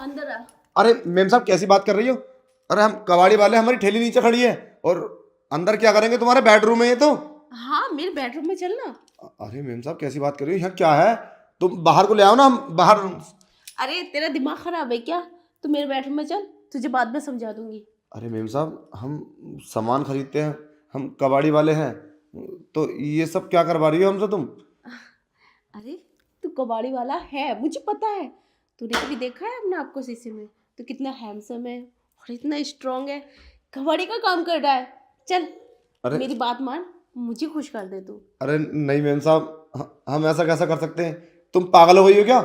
अंदर आ। अरे मेम साहब कैसी बात कर रही हो? अरे हम कबाड़ी वाले, हमारी ठेली नीचे खड़ी है और अंदर क्या करेंगे? तुम्हारे बेडरूम है ये तो। हाँ, मेरे बेडरूम में चलना। अरे मेम साहब कैसी बात कर रही हो? यहाँ क्या है? तुम बाहर को ले आओ ना, हम बाहर। अरे तेरा दिमाग खराब है क्या? तू मेरे बेडरूम में चल, तुझे बाद में समझा दूंगी। अरे मेम साहब हम सामान खरीदते हैं, हम कबाड़ी वाले हैं, तो ये सब क्या करवा रही हो हमसे तुम? अरे तू कबाड़ी वाला है, मुझे पता है। तूने कभी देखा है अपने आप को शीशे में? तू कितना हैंडसम है और इतना स्ट्रांग है। कबाड़ी का काम कर रहा है। चल अरे मेरी बात मान, मुझे खुश कर दे तू। अरे नहीं मेम साहब, हम ऐसा कैसा कर सकते हैं? तुम पागल हो गई हो क्या?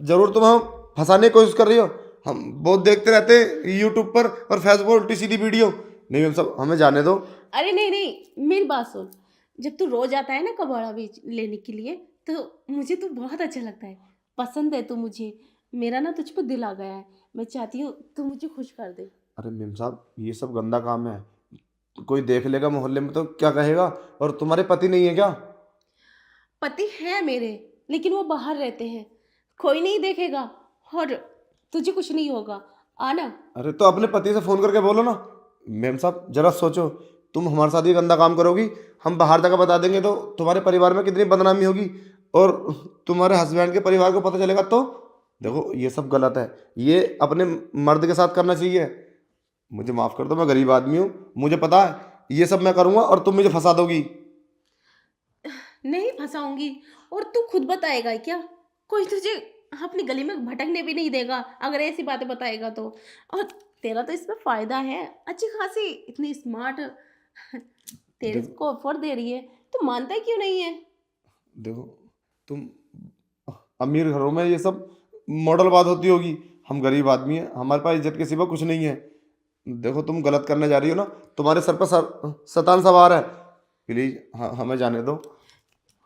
जरूर तुम हम फंसाने की कोशिश कर रही हो। हम बहुत देखते रहते हैं यूट्यूब पर और फेसबुक उल्टी सीधी वीडियो। नहीं मेम साहब, हमें जाने दो। अरे नहीं नहीं, मेरी बात सुन। जब तू रोज आता है ना कबाड़ा बेच लेने के लिए, तो मुझे तू बहुत अच्छा लगता है। पसंद है तू मुझे। मेरा ना तुझ पर दिल आ गया है। मैं चाहती हूँ तू मुझे खुश कर दे। अरे मेम साहब ये सब गंदा काम है, कोई देख लेगा मोहल्ले में तो क्या कहेगा? और तुम्हारे पति नहीं है क्या? पति है मेरे, लेकिन वो बाहर रहते हैं। कोई नहीं देखेगा और तुझे कुछ नहीं होगा। आना। अरे तो अपने पति से फोन करके बोलो ना। मेम साहब जरा सोचो, तुम हमारे साथ ये गंदा काम करोगी, हम बाहर जाकर बता देंगे तो तुम्हारे परिवार में कितनी बदनामी होगी, और तुम्हारे हस्बैंड के परिवार को पता चलेगा तो। देखो ये सब गलत है, ये अपने मर्द के साथ करना चाहिए। मुझे माफ़ कर दो, मैं गरीब आदमी हूँ, मुझे पता है ये सब मैं करूँगा और तुम मुझे फंसा दोगी। नहीं फंसाऊंगी। और तू खुद बताएगा क्या? कोई तुझे अपनी गली में भटकने भी नहीं देगा अगर ऐसी बातें बताएगा तो। और तेरा तो इसमें फायदा है अच्छी खासी। इतनी स्मार्ट तेरे देखो को ऑफर दे रही है, तो मानता ही क्यों नहीं है? देखो तुम अमीर घरों में ये सब मॉडल बात होती होगी, हम गरीब आदमी हैं, हमारे पास इज्जत के सिवा कुछ नहीं है। देखो तुम गलत करने जा रही हो ना, तुम्हारे सर पर शैतान सवार है। प्लीज हमें जाने दो।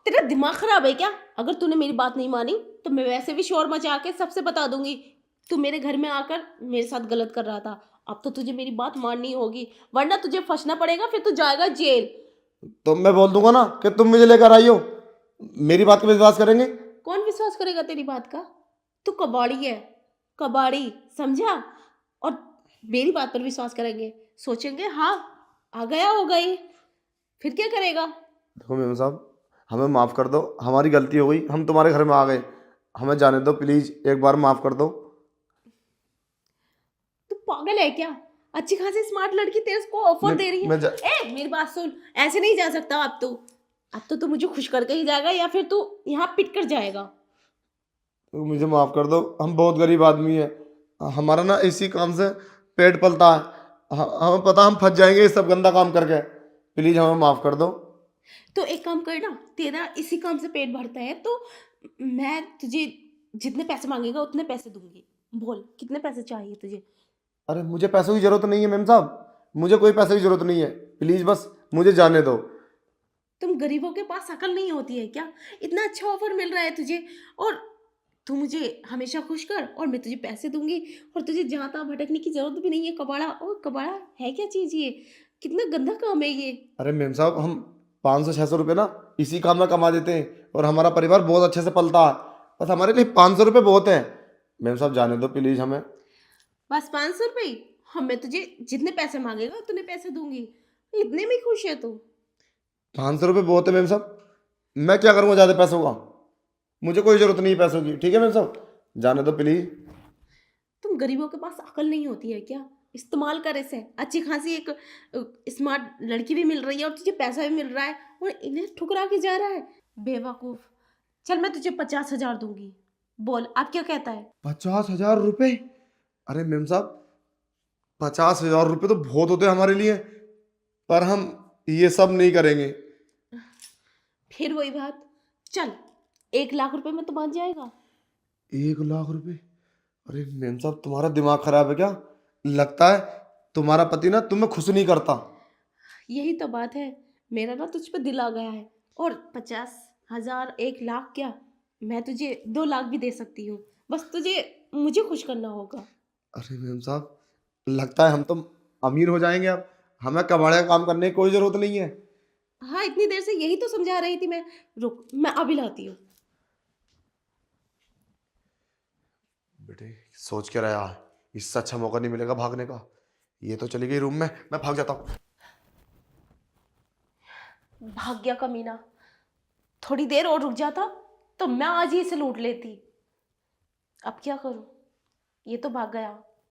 तेरा दिमाग खराब है क्या? अगर तूने मेरी बात नहीं मानी तो मैं वैसे भी शोर मचा के सबसे बता दूंगी। तू मेरे घर में आकर मेरे साथ गलत कर रहा था। अब तो तुझे मेरी बात माननी होगी, वरना तुझे फंसना पड़ेगा, फिर तू जाएगा जेल। तो मैं बोल दूंगा ना कि तुम मुझे लेकर आई हो, मेरी बात पे विश्वास करेंगे? कौन विश्वास करेगा तेरी बात का? तू कबाड़ी है, कबाड़ी, समझा? और मेरी बात पर विश्वास करेंगे, सोचेंगे हाँ आ गया हो गई, फिर क्या करेगा? देखो मेम साहब, हमें माफ़ कर दो, हमारी गलती हो गई, हम तुम्हारे घर में आ गए, हमें जाने दो प्लीज़, एक बार माफ़ कर दो। तू पागल है क्या? अच्छी खासी स्मार्ट लड़की तेरे को ऑफर मैं दे रही है। मैं जा, मेरी बात सुन, ऐसे नहीं जा सकता अब तू। अब तो तू मुझे खुश करके ही जाएगा या फिर तू यहाँ पिट कर जाएगा। तो मुझे माफ़ कर दो, हम बहुत गरीब आदमी हैं, हमारा ना इसी काम से पेट पलता है। हमें पता हम फंस जाएंगे ये सब गंदा काम करके, प्लीज़ हमें माफ़ कर दो। तो एक काम कर ना, तेरा इसी काम से पेट भरता है तो मैं तुझे जितने पैसे मांगेगा उतने पैसे दूंगी। बोल कितने पैसे चाहिए तुझे? अरे मुझे पैसों की ज़रूरत नहीं है मेम साहब, मुझे कोई पैसे की ज़रूरत नहीं है, प्लीज़ बस मुझे जाने दो। तुम गरीबों के पास अकल नहीं होती है क्या? इतना अच्छा ऑफर मिल रहा है तुझे, और तू मुझे हमेशा खुश कर और मैं तुझे पैसे दूंगी। और तुझे जहाँ तहाँ भटकने की जरूरत भी नहीं है। कबाड़ा, और कबाड़ा है क्या चीज़ ये? कितना गंदा काम है ये। अरे मेम साहब हम 500-600 रुपये ना इसी काम में कमा देते हैं और हमारा परिवार बहुत अच्छे से पलता है, बस हमारे लिए 500 रुपये बहुत हैं। मेम साहब जाने दो प्लीज़ हमें। बस 500 रुपये? हाँ, मैं तुझे जितने पैसे मांगेगा उतने पैसे दूंगी। इतने में खुश है तू? 500 रुपये बहुत है मेम साहब, मैं क्या करूँगा ज़्यादा पैसों का? मुझे कोई ज़रूरत नहीं है पैसों की, ठीक है मेम साहब, जाने दो प्लीज़। तुम गरीबों के पास अकल नहीं होती है क्या? इस्तेमाल कर इसे। अच्छी खासी एक स्मार्ट लड़की भी मिल रही है और तुझे पैसा भी मिल रहा है, और इन्हें ठुकरा के जा रहा है। बेवकूफ। चल मैं तुझे 50,000 दूंगी। बोल आप क्या कहता है? 50,000 रुपये? अरे मेम साहब 50,000 रुपये तो बहुत होते हैं हमारे लिए, पर हम ये सब नहीं करेंगे। फिर वही बात। चल 1 लाख रुपए में तो बन जाएगा। 1 लाख रुपए? अरे मेम साहब तुम्हारा दिमाग खराब है क्या? लगता है तुम्हारा पति ना तुम्हें खुश नहीं करता। यही तो बात है। मेरा ना तुझ पे दिल आ गया है। और 50,000, 1 लाख क्या, मैं तुझे 2 लाख भी दे सकती हूँ। बस तुझे मुझे खुश करना होगा। अरे मेम साहब लगता है हम तो अमीर हो जाएंगे अब, हमें कबाड़े का काम करने की कोई ज़रूरत नहीं है। हाँ, इतनी देर से यही तो समझा रही थी मैं। रुक, मैं अभी लाती हूँ। बेटे सोच के रहा, इससे अच्छा मौका नहीं मिलेगा भागने का। ये तो चली गई रूम में, मैं भाग जाता हूँ। भाग गया कमीना। थोड़ी देर और रुक जाता तो मैं आज ही इसे लूट लेती। अब क्या करूं, ये तो भाग गया।